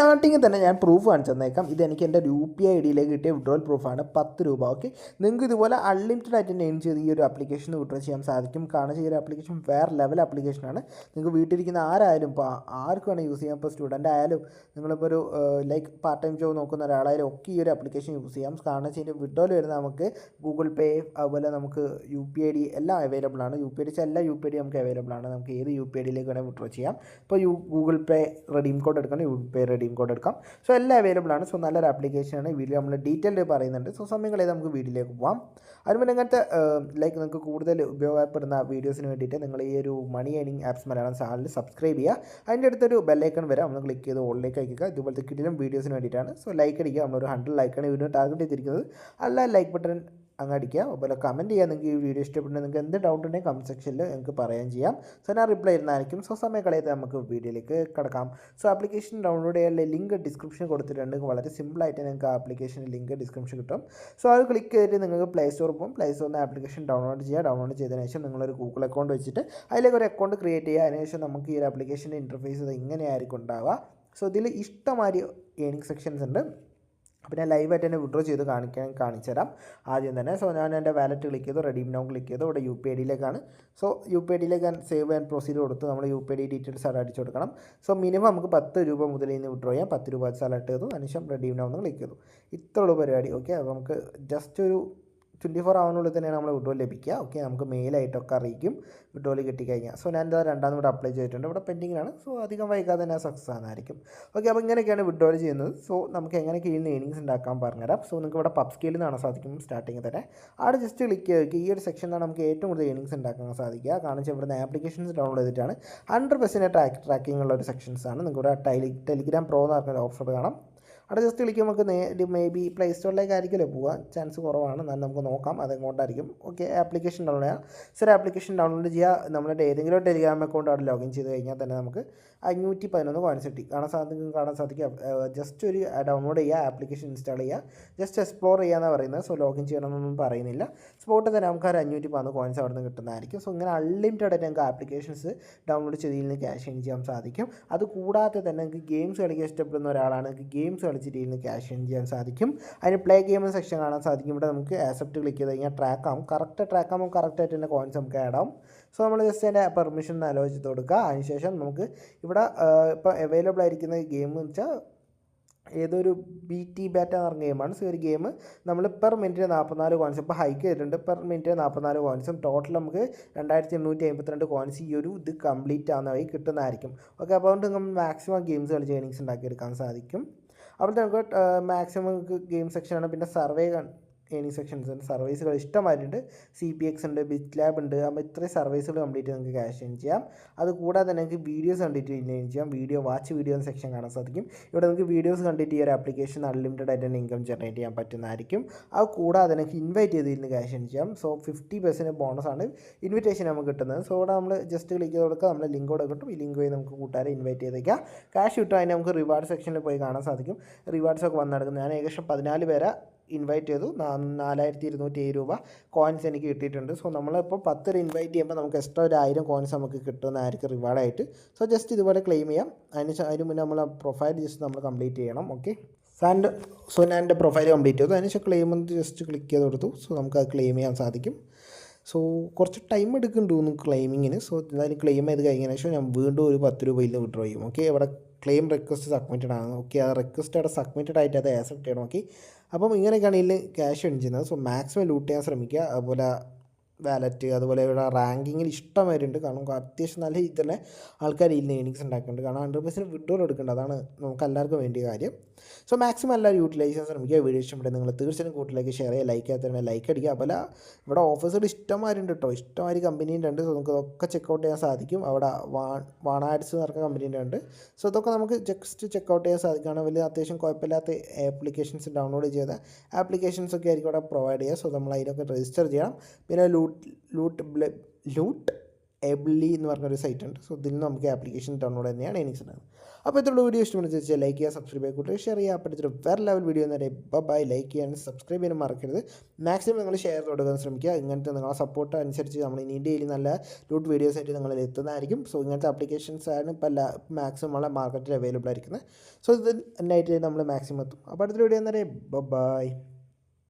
സ്റ്റാർട്ടിങ്ങിൽ തന്നെ ഞാൻ പ്രൂഫ് കാണിച്ചു തന്നേക്കാം. ഇതെനിക്ക് എൻ്റെ UPI ID കിട്ടിയ വിഡ്രോവൽ പ്രൂഫാണ്, 10 രൂപ. ഓക്കെ, നിങ്ങൾക്ക് ഇതുപോലെ അൺലിമിറ്റഡ് ആയിട്ട് എയിം ചെയ്ത് ഈ ഒരു ആപ്ലിക്കേഷൻ വിഡ്രോ ചെയ്യാൻ സാധിക്കും. കാരണം ഈ ഒരു ആപ്ലിക്കേഷൻ വേറെ ലെവൽ ആപ്ലിക്കേഷനാണ്. നിങ്ങൾക്ക് വീട്ടിലിരിക്കുന്ന ആരായാലും ഇപ്പോൾ ആർക്ക് വേണം യൂസ് ചെയ്യാം. ഇപ്പോൾ സ്റ്റുഡൻ്റ് ആയാലും നിങ്ങളിപ്പോൾ ഒരു പാർട്ട് ടൈം ജോബ് നോക്കുന്ന ഒരാളായാലും ഒക്കെ ഈ ഒരു ആപ്ലിക്കേഷൻ യൂസ് ചെയ്യാം. കാരണം വെച്ച് കഴിഞ്ഞാൽ വിഡ്രോയിൽ വരുന്ന നമുക്ക് ഗൂഗിൾ പേ, അതുപോലെ നമുക്ക് UPI ID എല്ലാം അവൈലബിൾ ആണ്. UPI ID എല്ലാ UPI ID നമുക്ക് അവൈലബിൾ ആണ്. നമുക്ക് ഏത് UPI ID വേണമെങ്കിൽ വിഡ്രോ ചെയ്യാം. ഇപ്പോൾ ഗൂഗിൾ പേ റെഡീം കോഡ് എടുക്കണം, UPI റെഡീം കോഡ് എടുക്കാം. സോ എല്ലാം അവൈലബിൾ ആണ്. സോ നല്ലൊരു ആപ്ലിക്കേഷനാണ്. വീഡിയോ നമ്മൾ ഡീറ്റെയിൽഡ് പറയുന്നുണ്ട്. സോ സമയം കളയാതെ നമുക്ക് വീഡിയോയിലേക്ക് പോകാം. അതുപോലെ ഇങ്ങനത്തെ നിങ്ങൾക്ക് കൂടുതൽ ഉപയോഗപ്പെടുന്ന വീഡിയോസിന് വേണ്ടിയിട്ട് നിങ്ങൾ ഈ ഒരു money earning apps Malayalam channel subscribe ചെയ്യുക. അതിൻ്റെ അടുത്തൊരു ബെല്ലൈക്കൺ വരാം, ഒന്ന് ക്ലിക്ക് ചെയ്ത് ഓളിലേക്ക് അയക്കുക. ഇതുപോലത്തെ കിടിലം വീഡിയോസിന് വേണ്ടിയിട്ടാണ്. സോ ലൈക്ക് അടിക്കുക. നമ്മളൊരു 100 ലൈക്കാണ് വീഡിയോ ടാർഗറ്റ് ചെയ്തിരിക്കുന്നത്. അല്ല ലൈക്ക് ബട്ടൺ അങ്ങ് അടിക്കുക. അതുപോലെ കമൻറ്റ് ചെയ്യുക. നിങ്ങൾക്ക് ഈ വീഡിയോ ഇഷ്ടപ്പെടുന്നത് നിങ്ങൾക്ക് എന്ത് ഡൗട്ട് ഉണ്ടെങ്കിൽ കമൻറ്റ് സെക്ഷനിൽ നിങ്ങൾക്ക് പറയാൻ ചെയ്യാം. സോ ഞാൻ റിപ്ലൈ ചെയ്യുന്നതായിരിക്കും. സോ സമയം കളയാതെ നമുക്ക് വീഡിയോയിലേക്ക് കിടക്കാം. സോ ആപ്ലിക്കേഷൻ ഡൗൺലോഡ് ചെയ്യാനുള്ള ലിങ്ക് ഡിസ്ക്രിപ്ഷൻ കൊടുത്തിട്ടുണ്ട്. വളരെ സിമ്പിളായിട്ട് നിങ്ങൾക്ക് ആപ്ലിക്കേഷൻ ലിങ്ക് ഡിസ്ക്രിപ്ഷൻ കിട്ടും. സോ അത് ക്ലിക്ക് ചെയ്തിട്ട് നിങ്ങൾക്ക് പ്ലേ സ്റ്റോറിൽ പോകും. പ്ലേ സ്റ്റോറിൽ നിന്ന് ആപ്ലിക്കേഷൻ ഡൗൺലോഡ് ചെയ്യുക. ഡൗൺലോഡ് ചെയ്തതിന് ശേഷം നിങ്ങളൊരു ഗൂഗിൾ അക്കൗണ്ട് വെച്ചിട്ട് അതിലേക്ക് ഒരു അക്കൗണ്ട് ക്രിയേറ്റ് ചെയ്യുക. അതിനുശേഷം നമുക്ക് ഈ ഒരു ആപ്ലിക്കേഷൻ്റെ ഇൻ്റർഫേസ് ഇങ്ങനെയായിരിക്കും ഉണ്ടാവുക. സോ ഇതിൽ ഇഷ്ടംമാതിരി ഏണിംഗ് സെക്ഷൻസ് ഉണ്ട്. അപ്പോൾ ഞാൻ ലൈവായിട്ട് തന്നെ വിഡ്രോ ചെയ്ത് കാണിച്ചു തരാം ആദ്യം തന്നെ. സോ ഞാൻ എൻ്റെ വാലറ്റ് ക്ലിക്ക് ചെയ്തു, റെഡീം നൗ ക്ലിക്ക് ചെയ്തു. ഇവിടെ UPI ID so UPI ID ഞാൻ സേവ് ആൻഡ് പ്രൊസീഡ് കൊടുത്ത് നമ്മൾ UPI ID ഡീറ്റെയിൽസ് അവിടെ അടിച്ചു കൊടുക്കണം. സോ മിനിമം നമുക്ക് 10 രൂപ മുതൽ ഇന്ന് വിഡ്രോ ചെയ്യാം. 10 രൂപ സെലക്ട് ചെയ്തു, അതിനുശേഷം റെഡീം നൗ എന്ന് ക്ലിക്ക് ചെയ്തു. ഇത്രയുള്ള പരിപാടി. ഓക്കെ, അപ്പോൾ നമുക്ക് ജസ്റ്റ് ഒരു 24 ഹവറിനുള്ളിൽ തന്നെയാണ് നമ്മൾ വിഡ്രോ ലഭിക്കുക. ഓക്കെ, നമുക്ക് മെയിലായിട്ടൊക്കെ അറിയിക്കും വിഡ്രോയിൽ കിട്ടിക്കഴിഞ്ഞാൽ. സോ ഞാൻ എന്താ രണ്ടാമത് ഇവിടെ അപ്ലൈ ചെയ്തിട്ടുണ്ട്. ഇവിടെ പെൻഡിങ്ങിലാണ്. സോ അധികം വൈകാതെ തന്നെ സക്സസ് ആകുന്നതായിരിക്കും. ഓക്കെ, അപ്പോൾ ഇങ്ങനെയൊക്കെയാണ് വിഡ്രോയിൽ ചെയ്യുന്നത്. സോ നമുക്ക് എങ്ങനെയൊക്കെ ഇതിന് ഏണിങ്സ് ഉണ്ടാക്കാൻ പറഞ്ഞുതരാം. സോ നിങ്ങൾക്ക് ഇവിടെ പബ് സ്കെയിൽ നിന്നാണ് സാധിക്കും. സ്റ്റാർട്ടിങ് തന്നെ അവിടെ ജസ്റ്റ് ക്ലിക്ക് ചെയ്ത് ഈ ഒരു സെക്ഷനിലാണ് നമുക്ക് ഏറ്റവും കൂടുതൽ ഏണിങ്സ് ഉണ്ടാക്കാൻ സാധിക്കുക. കാരണം വെച്ചാൽ ഇവിടുന്ന് ആപ്ലിക്കേഷൻസ് ഡൗൺലോഡ് ചെയ്തിട്ടാണ് 100% ട്രാക്കിംഗ് ഉള്ള ഒരു സെക്ഷൻസാണ്. നിങ്ങൾക്ക് ഇവിടെ ടെലിഗ്രാം പ്രോ എന്ന് പറഞ്ഞൊരു ഓപ്ഷൻ കാണാം. അവിടെ ജസ്റ്റ് ക്ലിക്ക് നമുക്ക് മേ ബി പ്ലേ സ്റ്റോറിലേക്ക് ആയിരിക്കുമല്ലോ പോകാൻ ചാൻസ് കുറവാണ്. എന്നാലും നമുക്ക് നോക്കാം അതെങ്ങോട്ടായിരിക്കും. ഓക്കെ, ആപ്ലിക്കേഷൻ ഡൗൺലോഡ് ചെയ്യാം. സോ ആപ്ലിക്കേഷൻ ഡൗൺലോഡ് ചെയ്യുക. നമ്മുടെ ഏതെങ്കിലും ടെലിഗ്രാം അക്കൗണ്ട് അവിടെ ലോഗിൻ ചെയ്ത് കഴിഞ്ഞാൽ തന്നെ നമുക്ക് 511 കോയിൻസ് കിട്ടി കാണാൻ സാധിക്കും. ജസ്റ്റ് ഒരു ഡൗൺലോഡ് ചെയ്യുക, ആപ്ലിക്കേഷൻ ഇൻസ്റ്റാൾ ചെയ്യുക, ജസ്റ്റ് എക്സ്പ്ലോർ ചെയ്യാമെന്നാണ് പറയുന്നത്. സോ ലോഗിൻ ചെയ്യണമെന്നൊന്നും പറയുന്നില്ല. സ്പോട്ട് തന്നെ നമുക്ക് ഒരു 511 കോയിൻസ് അവിടെ നിന്ന് കിട്ടുന്നതായിരിക്കും. സോ ഇങ്ങനെ അൺലിമിറ്റഡ് ആയിട്ട് നമുക്ക് ആപ്ലിക്കേഷൻസ് ഡൗൺലോഡ് ചെയ്തതിൽ നിന്ന് ക്യാഷ് ഏൺ ചെയ്യാൻ സാധിക്കും. അതുകൂടാതെ തന്നെ നിങ്ങൾക്ക് ഗെയിംസ് കളിക്കാൻ ഇഷ്ടപ്പെടുന്ന ഒരാളാണ്, നിങ്ങൾക്ക് ഗെയിംസ് കളിച്ചിട്ട് ഇതിൽ നിന്ന് ക്യാഷ് ഏൺ ചെയ്യാൻ സാധിക്കും. അതിന് പ്ലേ ഗെയിം സെക്ഷൻ കാണാൻ സാധിക്കും. ഇവിടെ നമുക്ക് ആക്സെപ്റ്റ് ക്ലിക്ക് ചെയ്ത് കഴിഞ്ഞാൽ ട്രാക്കാവും. കറക്റ്റായിട്ട് തന്നെ കോയിൻസ് നമുക്ക് ആഡ് ആവും. സോ നമ്മൾ ജസ്റ്റ് അതിൻ്റെ പെർമിഷൻ ആലോചിച്ച് കൊടുക്കുക. അതിനുശേഷം നമുക്ക് ഇവിടെ ഇപ്പോൾ അവൈലബിൾ ആയിരിക്കുന്ന ഗെയിം എന്ന് വെച്ചാൽ ഏതൊരു BT ബാറ്റ എന്ന് പറഞ്ഞ ഗെയിമാണ്. സോ ഒരു ഗെയിം നമ്മൾ പെർ മിനിറ്റ് 44 കോയിൻസ് ഇപ്പോൾ ഹൈക്ക് ചെയ്തിട്ടുണ്ട്. പെർ മിനിറ്റ് 44 കോയിൻസും ടോട്ടൽ നമുക്ക് 2852 കോയിൻസ് ഈ ഒരു ഇത് കംപ്ലീറ്റ് ആവുന്ന വഴി കിട്ടുന്നതായിരിക്കും. ഓക്കെ, അപ്പോൾ അതുകൊണ്ട് നമ്മൾ മാക്സിമം ഗെയിംസ് കളിച്ച് ഏണിങ്സ് ഉണ്ടാക്കിയെടുക്കാൻ സാധിക്കും. അപ്പോൾ നമുക്ക് മാക്സിമം ഗെയിം സെക്ഷനാണ്. പിന്നെ സർവേ ഏണിംഗ് സെക്ഷൻസ് ഉണ്ട്. സർവീസുകൾ ഇഷ്ടമായിട്ടുണ്ട്. CPX ഉണ്ട്, BitLab ഉണ്ട്. അപ്പോൾ ഇത്രയും സർവീസുകൾ കംപ്ലീറ്റ് നിങ്ങൾക്ക് ക്യാഷ് ഏൺ ചെയ്യാം. അതുകൂടാതെ തന്നെ നിങ്ങൾക്ക് വീഡിയോസ് കണ്ടിട്ട് ഏൺ ചെയ്യാം. വാച്ച് വീഡിയോ എന്ന സെക്ഷൻ കാണാൻ സാധിക്കും. ഇവിടെ നിങ്ങൾക്ക് വീഡിയോസ് കണ്ടിട്ട് ഈ ഒരു ആപ്ലിക്കേഷൻ അൺലിമിറ്റഡ് ആയിട്ട് തന്നെ ഇൻകം ജനറേറ്റ് ചെയ്യാൻ പറ്റുന്നതായിരിക്കും. അത് കൂടാതെ നിങ്ങൾക്ക് ഇൻവൈറ്റ് ചെയ്തിരുന്ന് ക്യാഷ് ഏൺ ചെയ്യാം. സോ 50% ബോണസാണ് ഇൻവിറ്റേഷൻ നമുക്ക് കിട്ടുന്നത്. സോ ഇവിടെ നമ്മൾ ജസ്റ്റ് ക്ലിക്ക് ചെയ്ത് കൊടുക്കുക, നമ്മൾ ലിങ്ക് കൂടെ കിട്ടും. ഈ ലിങ്ക് വഴി നമുക്ക് കൂട്ടുകാരെ ഇൻവൈറ്റ് ചെയ്തേക്കാം. ക്യാഷ് കിട്ടും. അതിന് നമുക്ക് റിവാർഡ് സെക്ഷനിൽ പോയി കാണാൻ സാധിക്കും. റിവാർഡ്സൊക്കെ വന്ന് നടക്കുന്നത്. ഞാൻ ഏകദേശം 14 പേരെ ഇൻവൈറ്റ് ചെയ്തു. 4207 രൂപ കോയിൻസ് എനിക്ക് കിട്ടിയിട്ടുണ്ട്. സോ നമ്മളിപ്പോൾ 10 ഇൻവൈറ്റ് ചെയ്യുമ്പോൾ നമുക്ക് എക്സ്ട്രാ ഒരു 1000 കോയിൻസ് നമുക്ക് കിട്ടുന്നതായിരിക്കും റിവാർഡായിട്ട്. സോ ജസ്റ്റ് ഇതുപോലെ ക്ലെയിം ചെയ്യാം. അതിന് മുന്നേ നമ്മൾ പ്രൊഫൈൽ ജസ്റ്റ് നമ്മൾ കംപ്ലീറ്റ് ചെയ്യണം. ഓക്കെ, സോ ഞാൻ എൻ്റെ പ്രൊഫൈൽ കംപ്ലീറ്റ് ചെയ്തു. അതിനുശേഷം ക്ലെയിം എന്ന് ജസ്റ്റ് ക്ലിക്ക് ചെയ്ത് കൊടുത്തു. സോ നമുക്കത് ക്ലെയിം ചെയ്യാൻ സാധിക്കും. സോ കുറച്ച് ടൈം എടുക്കുന്നുണ്ട് ക്ലെയിമിങ്ങിന്. സോ എന്തായാലും ക്ലെയിം ചെയ്ത് കഴിഞ്ഞതിന് ശേഷം ഞാൻ വീണ്ടും ഒരു 10 രൂപയിൽ വിഡ്രോ ചെയ്യും. ഓക്കെ, ഇവിടെ ക്ലെയിം റിക്വസ്റ്റ് സബ്മിറ്റഡ് ആണ്. ഓക്കെ, ആ റിക്വസ്റ്റ് അവിടെ സബ്മിറ്റഡ് ആയിട്ട് അത് ആക്സെപ്റ്റ് ചെയ്യണം. ഓക്കെ, അപ്പം ഇങ്ങനെയൊക്കെയാണ് ഇതിൽ ക്യാഷ് ഏൺ ചെയ്യുന്നത്. സോ മാക്സിമം ലൂട്ട് ചെയ്യാൻ ശ്രമിക്കുക. അതുപോലെ വാലറ്റ്, അതുപോലെ ഇവിടെ റാങ്കിങ്ങിൽ ഇഷ്ടം വരുന്നുണ്ട്. കാരണം അത്യാവശ്യം നല്ല രീതിയിൽ തന്നെ ആൾക്കാർ ഇതിൽ നിന്ന് ഏണിങ്സ് ഉണ്ടാക്കുന്നുണ്ട്. കാരണം 100% വിഡ്രോൾ എടുക്കേണ്ടത്, അതാണ് നമുക്ക് എല്ലാവർക്കും വേണ്ടിയ കാര്യം. സോ മാക്സിമം എല്ലാവരും യൂട്ടിലൈസ് ചെയ്യാൻ ശ്രമിക്കുക. വീഡിയോ ഇഷ്ടപ്പെട്ടെങ്കിൽ നിങ്ങൾ തീർച്ചയായും കൂട്ടിലേക്ക് ഷെയർ ചെയ്യുക, ലൈക്ക് ചെയ്യാത്തവരെ ലൈക്ക് അടിക്കുക. അതുപോലെ ഇവിടെ ഓഫേഴ്സുകൾ ഇഷ്ടമാരുണ്ട് കേട്ടോ, ഇഷ്ടമാതിരി കമ്പനീൻ്റെ ഉണ്ട്. സോ നമുക്ക് ഇതൊക്കെ ചെക്കൗട്ട് ചെയ്യാൻ സാധിക്കും. അവിടെ വാണാഡ്സ് എന്ന് പറഞ്ഞ കമ്പനീൻ്റെ ഉണ്ട്. സോ ഇതൊക്കെ നമുക്ക് ജസ്റ്റ് ചെക്കൗട്ട് ചെയ്യാൻ സാധിക്കുകയാണ്. വലിയ അത്യാവശ്യം കുഴപ്പമില്ലാത്ത ആപ്ലിക്കേഷൻസ് ഡൗൺലോഡ് ചെയ്ത ആപ്ലിക്കേഷൻസ് ഒക്കെ ആയിരിക്കും ഇവിടെ പ്രൊവൈഡ് ചെയ്യുക. സോ നമ്മൾ അതിനൊക്കെ രജിസ്റ്റർ ചെയ്യണം. പിന്നെ ലൂട്ട് എബ്ലി എന്ന് പറഞ്ഞൊരു സൈറ്റ് ഉണ്ട്. സോ ഇതിൽ നിന്ന് നമുക്ക് ആപ്ലിക്കേഷൻ ഡൗൺലോഡ് തന്നെയാണ് ഏണിങ്സ് ഉണ്ടാകുന്നത്. അപ്പോൾ ഇത്രയുള്ള വീഡിയോ ഇഷ്ടപ്പെടുന്ന ലൈക്ക് ചെയ്യുക, സബ്സ്ക്രൈബ് ചെയ്യുക, കൂട്ടുകാർ ഷെയർ ചെയ്യുക. അപ്പോൾ ഇത്ര വേറെ ലെവൽ വീഡിയോ എന്ന് പറയുമ്പോൾ ബൈ. ലൈക്ക് ചെയ്യാനും സബ്സ്ക്രൈബ് ചെയ്യാനും മറക്കരുത്. മാക്സിമം നിങ്ങൾ ഷെയർ കൊടുക്കാൻ ശ്രമിക്കുക. ഇങ്ങനത്തെ നിങ്ങളെ സപ്പോർട്ട് അനുസരിച്ച് നമ്മൾ ഇനി ഡെയിലി നല്ല ലൂട്ട് വീഡിയോസ് ആയിട്ട് നിങ്ങളിൽ എത്തുന്നതായിരിക്കും. സോ ഇങ്ങനത്തെ ആപ്ലിക്കേഷൻസ് ആണ് ഇപ്പോൾ മാക്സിമം ഉള്ള മാർക്കറ്റിൽ അവൈലബിൾ ആയിരിക്കുന്നത്. സോ ഇത് എന്നായിട്ട് നമ്മൾ മാക്സിമം എത്തും. അപ്പോൾ അടുത്തൊരു വീഡിയോ എന്ന് പറയുമ്പോൾ ബൈ.